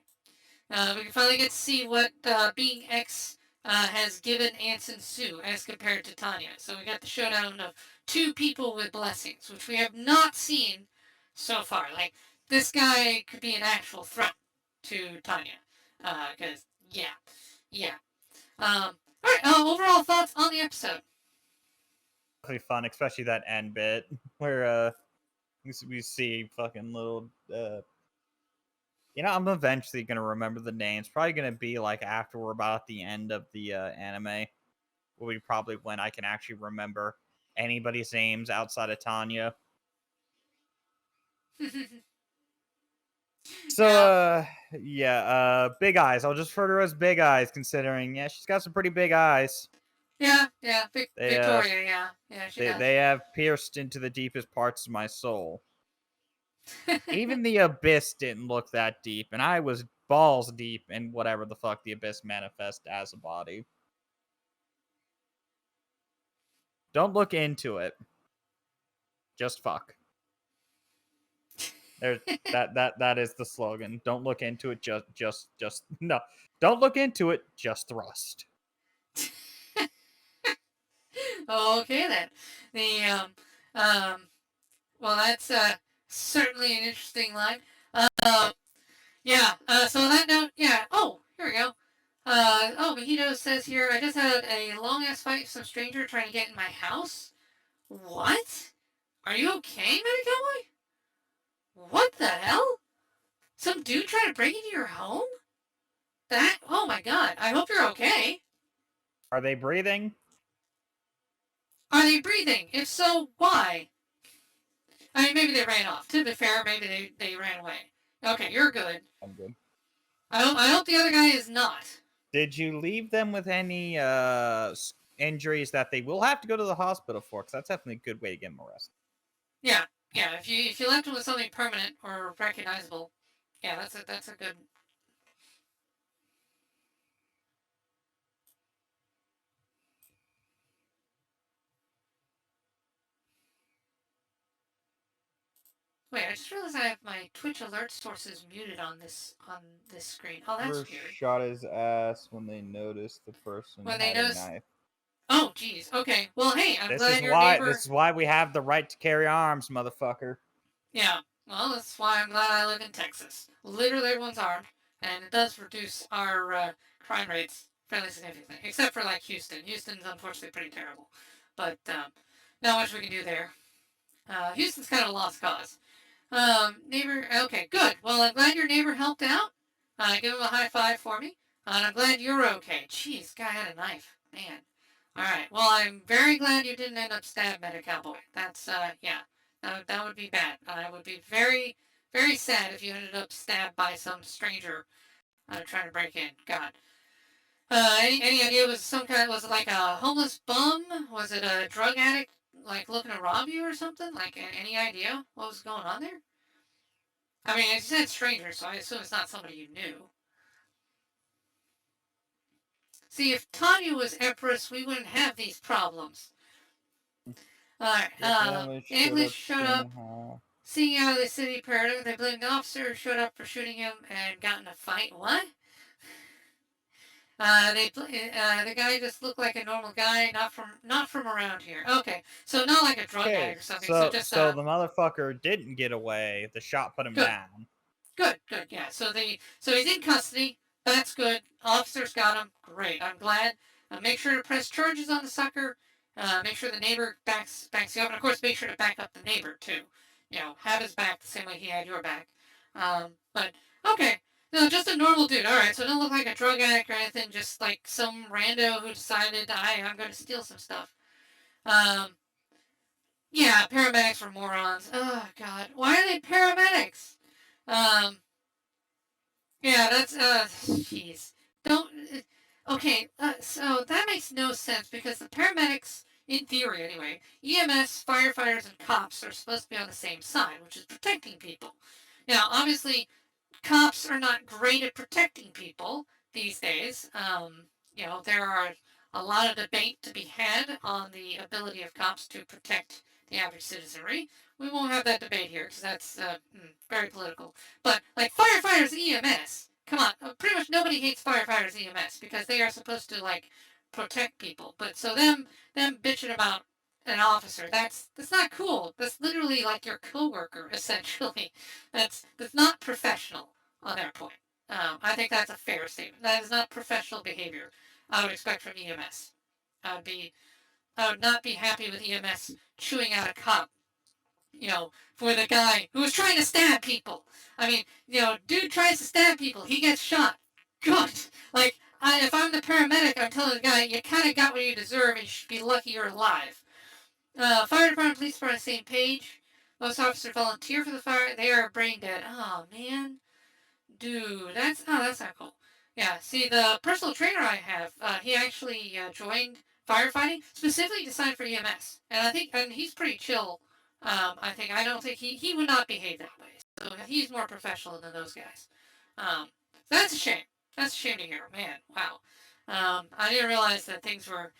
We can finally get to see what Being X has given Anson Sue as compared to Tanya. So we got the showdown of two people with blessings, which we have not seen so far. Like, this guy could be an actual threat. to Tanya. Because yeah. All right. Overall thoughts on the episode? Definitely fun, especially that end bit where we see fucking little I'm eventually gonna remember the names. Probably gonna be like after we're about at the end of the anime, will be probably when I can actually remember anybody's names outside of Tanya. So Yeah. Big Eyes. I'll just refer to her as Big Eyes, considering she's got some pretty big eyes. Yeah. They Victoria. Yeah. She does. they have pierced into the deepest parts of my soul. Even the abyss didn't look that deep, and I was balls deep in whatever the fuck the abyss manifests as a body. Don't look into it. Just fuck. There that is the slogan. Don't look into it, just no. Don't look into it, just thrust. Okay then. The well, that's certainly an interesting line. Yeah. So on that note, yeah. Oh, here we go. Mojito says here, I just had a long ass fight with some stranger trying to get in my house. What? Are you okay, Metacowboy? What the hell? Some dude tried to break into your home? That? Oh my god. I hope you're okay. Are they breathing? Are they breathing? If so, why? I mean, maybe they ran off. To be fair, maybe they ran away. Okay, you're good. I'm good. I hope the other guy is not. Did you leave them with any injuries that they will have to go to the hospital for? Because that's definitely a good way to get them arrested. Yeah. If you left him with something permanent or recognizable, yeah, that's a good. Wait, I just realized I have my Twitch alert sources muted on this screen. Oh, that's weird. Shot his ass when they noticed the person When they had a notice. knife. Oh, geez. Okay. Well, hey, I'm This is glad your why neighbor. we have the right to carry arms, motherfucker. Yeah. Well, that's why I'm glad I live in Texas. Literally, everyone's armed, and it does reduce our crime rates fairly significantly. Except for like Houston. Houston's unfortunately pretty terrible, but not much we can do there. Houston's kind of a lost cause. Neighbor. Okay, good. Well, I'm glad your neighbor helped out. Give him a high five for me. And I'm glad you're okay. Jeez, guy had a knife. Man. All right. Well, I'm very glad you didn't end up stabbed at a cowboy. That's yeah. That would be bad. I would be very sad if you ended up stabbed by some stranger trying to break in. God. Any idea? Was it like a homeless bum? Was it a drug addict like looking to rob you or something? Like any idea what was going on there? I mean, it said stranger, so I assume it's not somebody you knew. See, if Tanya was Empress, we wouldn't have these problems. Alright, English showed up, seeing out of the city paradigm. They blamed the officer who showed up for shooting him and got in a fight. What? The guy just looked like a normal guy, not from around here. Okay, so not like a drug addict or something. So just so the motherfucker didn't get away. The shot put him good. down. Good. Yeah. So he's in custody. That's good. Officers got him. Great. I'm glad. Make sure to press charges on the sucker. Make sure the neighbor backs you up, and of course, make sure to back up the neighbor too. Have his back the same way he had your back. But okay. No, just a normal dude. All right. So don't look like a drug addict or anything. Just like some rando who decided, I'm going to steal some stuff. Um, yeah. Paramedics were morons. Oh God. Why are they paramedics? Um, Yeah, that's jeez. Don't. Okay, so that makes no sense because the paramedics, in theory anyway, EMS, firefighters, and cops are supposed to be on the same side, which is protecting people. Now, obviously, cops are not great at protecting people these days. There are a lot of debate to be had on the ability of cops to protect the average citizenry. We won't have that debate here because that's very political. But like firefighters and EMS, come on, pretty much nobody hates firefighters and EMS because they are supposed to like protect people. But so them bitching about an officer, that's not cool. That's literally like your coworker essentially. That's not professional on their point. I think that's a fair statement. That is not professional behavior I would expect from EMS. I would be I would not be happy with EMS chewing out a cop, for the guy who was trying to stab people. I mean, dude tries to stab people, he gets shot. Good. Like, if I'm the paramedic, I'm telling the guy, you kind of got what you deserve, and you should be lucky you're alive. Fire department, police department, same page. Most officers volunteer for the fire. They are brain dead. Oh man, dude, that's not cool. Yeah, see, the personal trainer I have, he actually joined firefighting specifically designed for EMS, and he's pretty chill. I don't think he would not behave that way. So he's more professional than those guys. Um, so that's a shame. That's a shame to hear, man. Wow. I didn't realize that things were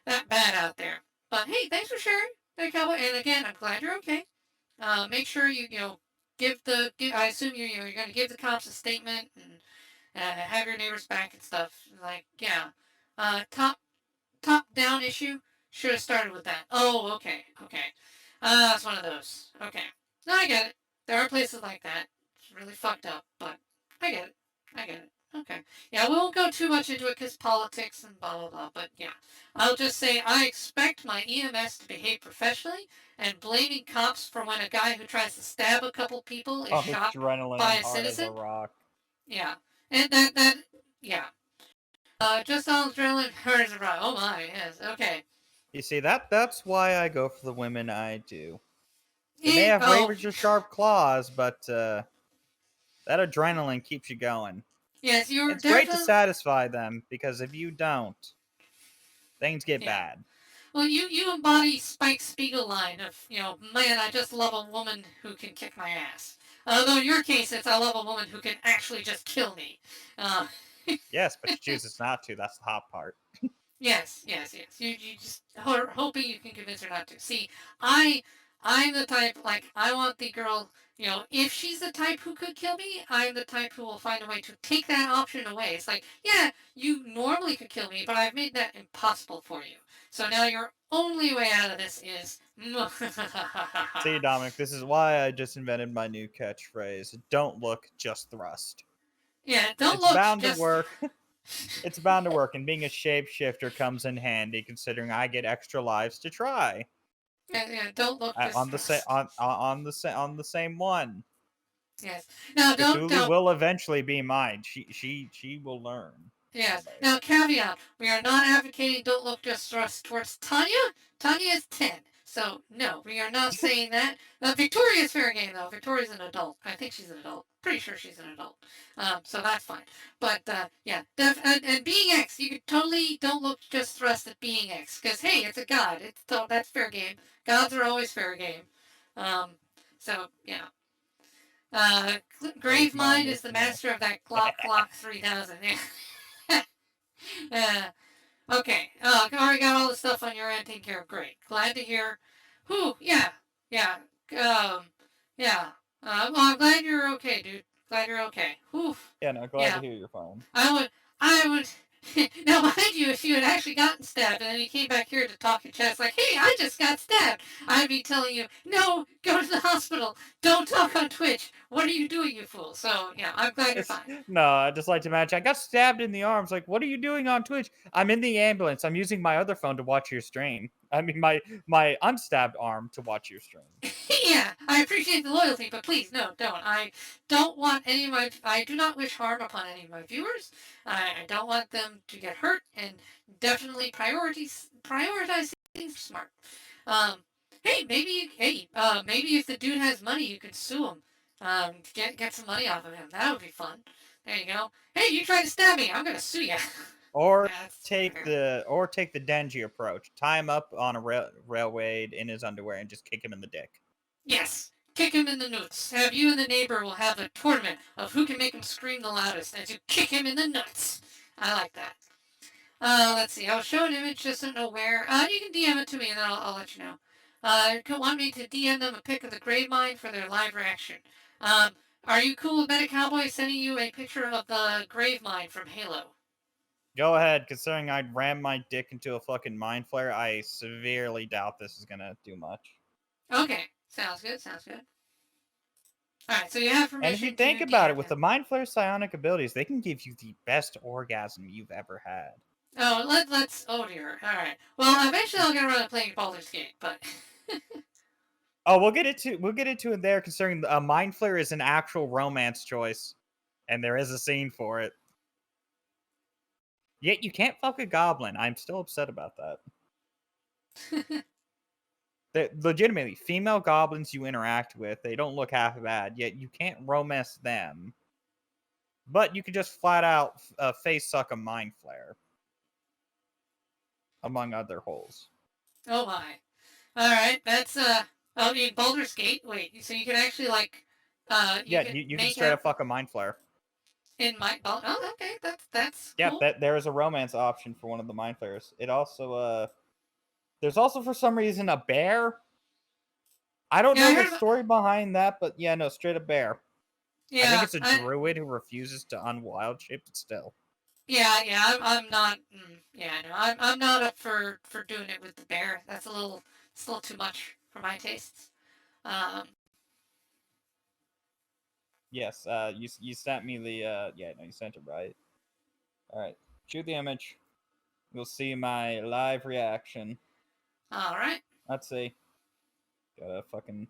that bad out there. But hey, thanks for sharing, Cowboy. And again, I'm glad you're okay. Make sure you I assume you're going to give the cops a statement and have your neighbors back and stuff. Like, yeah, top down issue should have started with that. Oh, okay, okay. That's one of those. Okay, no, I get it. There are places like that. It's really fucked up, but I get it. I get it. Okay. Yeah, we won't go too much into it because politics and blah blah blah. But yeah, I'll just say I expect my EMS to behave professionally, and blaming cops for when a guy who tries to stab a couple people is shot Adrenaline by and a hard as a citizen. rock. Yeah, and that yeah. Just all adrenaline hurts around. Oh my, yes. Okay. You see, that's why I go for the women I do. They may It, have oh, razor sharp claws, but that adrenaline keeps you going. yes, you're It's great to definitely, satisfy them because if you don't, things get yeah. bad. Well, you embody Spike Spiegel line of, man, I just love a woman who can kick my ass. Although in your case, it's I love a woman who can actually just kill me. Uh, Yes, but she chooses not to. That's the hot part. Yes, yes, yes. You just are hoping you can convince her not to. See, I I'm the type like I want the girl. If she's the type who could kill me, I'm the type who will find a way to take that option away. It's like, yeah, you normally could kill me, but I've made that impossible for you. So now your only way out of this is. See, Dominic, this is why I just invented my new catchphrase. Don't look, just thrust. Yeah, don't It's look. bound to Just work. It's bound to work, and being a shapeshifter comes in handy considering I get extra lives to try. yeah, yeah. Don't look. Just On the same thrust. on the same one. Yes. Now Cthulhu don't. will eventually be mine. She will learn Yes. someday. Now, caveat: we are not advocating don't look just towards Tanya. Tanya is 10, so no, we are not saying that. Victoria's fair game though. Victoria's an adult. I think she's an adult. Pretty sure she's an adult. So that's fine. But yeah, and being X, you could totally don't look just thrust at being X because hey, it's a god. That's fair game. Gods are always fair game. Um, so yeah. Grave Gravemind mind is is the the man. master of that Glock 3000. uh, Okay. Already got all the stuff on your end taken care of. Great. Glad to hear. Whew. Yeah. Yeah. Um. Yeah. Well, I'm glad you're okay, dude. Glad you're okay. Whew. Yeah, no, glad to Yeah. hear your phone. I would. I would. Now, mind you, if you had actually gotten stabbed and then you came back here to talk and chat, it's like, hey, I just got stabbed. I'd be telling you, no, go to the hospital. Don't talk on Twitch. What are you doing, you fool? So, yeah, I'm glad you're It's fine. no, I just like to imagine. I got stabbed in the arms. Like, what are you doing on Twitch? I'm in the ambulance. I'm using my other phone to watch your stream. I mean, my unstabbed arm to watch your stream. Yeah, I appreciate the loyalty, but please, no, don't. I don't want any of my. I do not wish harm upon any of my viewers. I don't want them to get hurt, and definitely prioritize things smart. Um, hey, maybe if the dude has money, you could sue him. Get some money off of him. That would be fun. There you go. Hey, you tried to stab me. I'm gonna sue you. Or That's take the Denji approach. Tie him up on a railway in his underwear and just kick him in the dick. Yes. Kick him in the nuts. Have you and the neighbor will have a tournament of who can make him scream the loudest as you kick him in the nuts. I like that. Let's see. I'll show an image, just don't know where. You can DM it to me and then I'll let you know. Want me to DM them a pic of the grave mine for their live reaction. Um, are you cool with Meta Cowboy sending you a picture of the grave mine from Halo? Go ahead. Considering I'd ram my dick into a fucking mind flare, I severely doubt this is gonna do much. Okay. Sounds good. Sounds good. All right, so you have And if you permission think to about DM it, with him. the Mind Flare psionic abilities, they can give you the best orgasm you've ever had. Oh, let's. Oh dear. All right. Well, eventually I'll get around to playing Baldur's Gate, but. Oh, we'll get into it there. Concerning Mind Flare is an actual romance choice, and there is a scene for it. Yet you can't fuck a goblin. I'm still upset about that. Legitimately, female goblins you interact with, they don't look half bad. Yet you can't romance them, but you can just flat out face suck a Mind Flare, among other holes. Oh my. All right, that's Oh, you mean Baldur's Gate? Wait, so you can actually you Yeah, can you can make straight out up fuck a Mind Flare. in my. Oh, okay, that's Yeah, cool. that there is a romance option for one of the Mind Flayers. It also there's also for some reason a bear. I don't Yeah, know I the heard about. story behind that, but yeah, no, straight up bear. I think Yeah, it's a druid who refuses to unwild shape, but still. yeah. I'm not. Yeah, no, I'm not up for doing it with the bear. It's a little too much for my tastes. Um, Yes, you sent me the yeah, no, you sent it right. All right, shoot the image. You'll see my live reaction. all right. Let's see. Got a fucking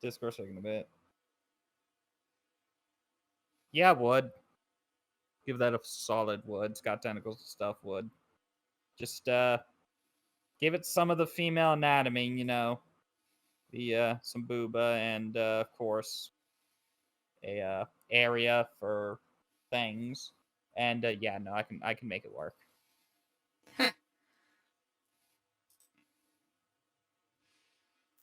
Discord second a bit. Yeah, wood. Give that a solid wood. It's got tentacles and stuff. Wood. Just give it some of the female anatomy. You know, the some booba and of course a area for things. And yeah, no, I can make it work.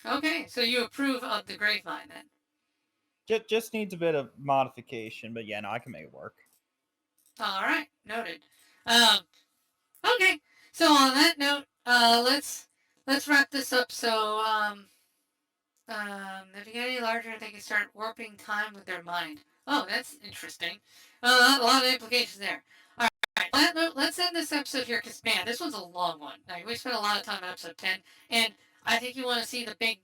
Okay, so you approve of the grapevine then? Just needs a bit of modification, but yeah, no, I can make it work. All right, noted. Um, okay. So on that note, let's wrap this up. So if you get any larger, they can start warping time with their mind. Oh, that's interesting. A lot of implications there. All right, let's end this episode here because man, this one's a long one. Like, we spent a lot of time on episode 10, and I think you want to see the big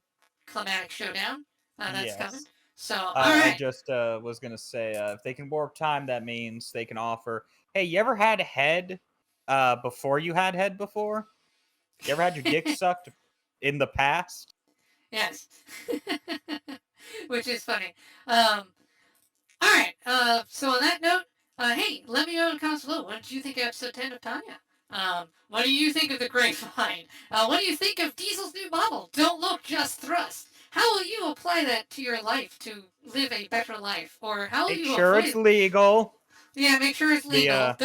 climatic showdown that's coming. Yes. So all I right. just was gonna say if they can warp time, that means they can offer. Hey, you ever had head before you had head before? You ever had your dick sucked in the past? Yes. Which is funny. Um, all right. So on that note, hey, let me know in the comments below. What did you think of episode 10 of Tanya? What do you think of the grapevine? What do you think of Diesel's new model? Don't look, just thrust. How will you apply that to your life to live a better life? Or how will Make you sure it's avoid? legal. Yeah, make sure it's The legal.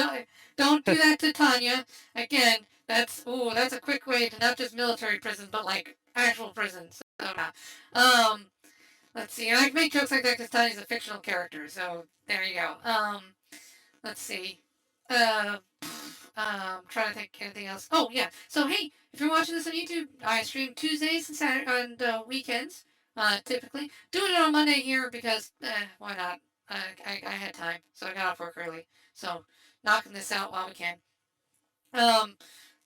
Don't do that to Tanya. Again, that's a quick way to not just military prison, but like actual prison. So let's see. And I can make jokes like that because Tanya's a fictional character. So there you go. Let's see. Uh, trying to think anything else. Oh yeah. So hey, if you're watching this on YouTube, I stream Tuesdays and Saturday and weekends. Typically doing it on Monday here because why not? I had time, so I got off work early. So knocking this out while we can. Um,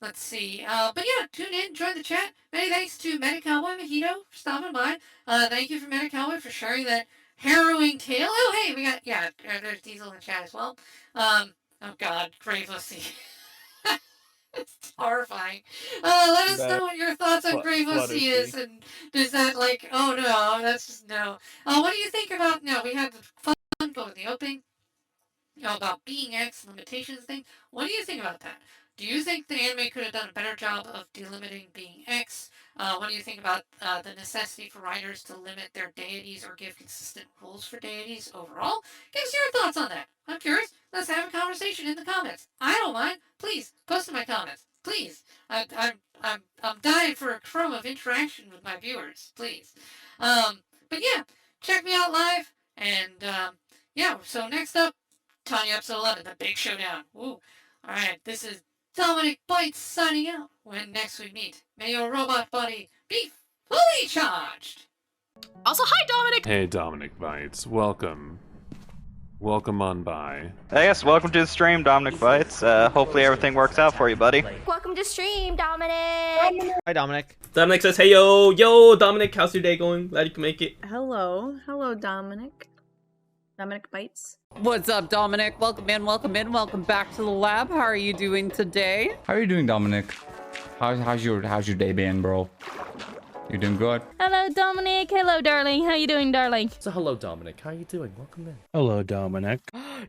let's see. But yeah, tune in, join the chat. Many thanks to Medic Cowboy Mojito for stopping by. Thank you for Medic Cowboy for sharing that harrowing tale. Oh hey, we got there's Diesel in the chat as well. Oh god, Gravelessy. It's horrifying. Let us know what your thoughts on Gravelessy is, Fluttershy. and does that oh no, that's just no. What do you think about we had the fun go in the opening about being X limitations thing. What do you think about that? Do you think the anime could have done a better job of delimiting being X? What do you think about the necessity for writers to limit their deities or give consistent rules for deities overall? Give us your thoughts on that. I'm curious. Let's have a conversation in the comments. I don't mind. Please post in my comments. Please. I'm dying for a crumb of interaction with my viewers. Please. But yeah, check me out live. And yeah, so next up, Tanya episode 11, the big showdown. Woo. Alright, this is Dominic Bytes signing out. When next we meet, may your robot body be fully charged. Also, hi, Dominic! Hey, Dominic Bytes, welcome. Welcome on by. Hey guys, welcome to the stream, Dominic Bytes. Hopefully everything works out for you, buddy. Welcome to stream, Dominic! Hi, Dominic. Dominic says, hey yo, Dominic, how's your day going? Glad you can make it. Hello, Dominic. Dominic Bytes. What's up, Dominic? Welcome in, welcome back to the lab. How are you doing today? How are you doing, Dominic? How's your day been, bro? You doing good? Hello, Dominic. Hello, darling. How you doing, darling? So hello, Dominic. How are you doing? Welcome in. Hello, Dominic.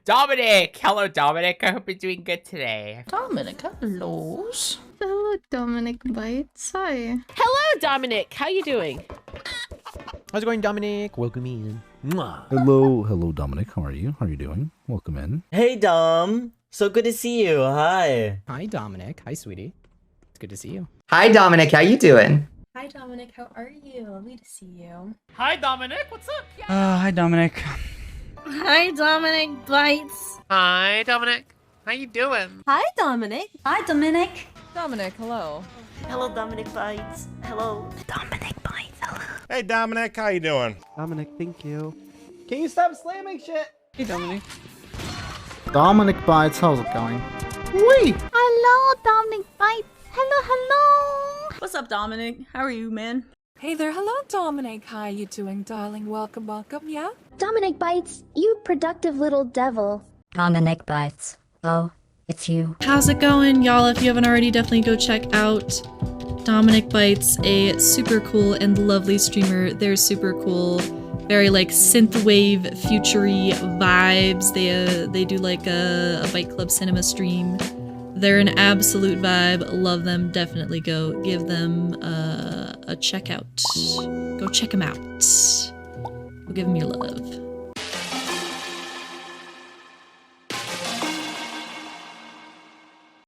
Dominic! Hello, Dominic. I hope you're doing good today. Dominic, hello. Hello, Dominic Bytes. Hi. Hello, Dominic. How you doing? How's it going, Dominic? Welcome in. Mwah. Hello, Dominic. How are you? How are you doing? Welcome in. Hey, Dom. So good to see you. Hi. Hi, Dominic. Hi, sweetie. It's good to see you. Hi, Dominic. How you doing? Hi, Dominic. How are you? Lovely to see you. Hi, Dominic. What's up? Hi, Dominic. Hi, Dominic Bytes. Hi, Dominic. How you doing? Hi, Dominic. Hi, Dominic. Dominic, hello. Hello, Dominic Bytes. Hello. Dominic Bytes. Hello. Hey, Dominic, how you doing? Dominic, thank you. Can you stop slamming shit? Hey, Dominic. Dominic Bytes, how's it going? Wait. Hello, Dominic Bytes. Hello. What's up, Dominic? How are you, man? Hey there, hello, Dominic. How you doing, darling? Welcome, yeah? Dominic Bytes, you productive little devil. Dominic Bytes. Oh, it's you. How's it going, y'all? If you haven't already, definitely go check out Dominic Bytes, a super cool and lovely streamer. They're super cool. Very like synthwave, futury vibes. They do like a Byte Club Cinema stream. They're an absolute vibe. Love them. Definitely go give them a check out. Go check them out. Go give them your love.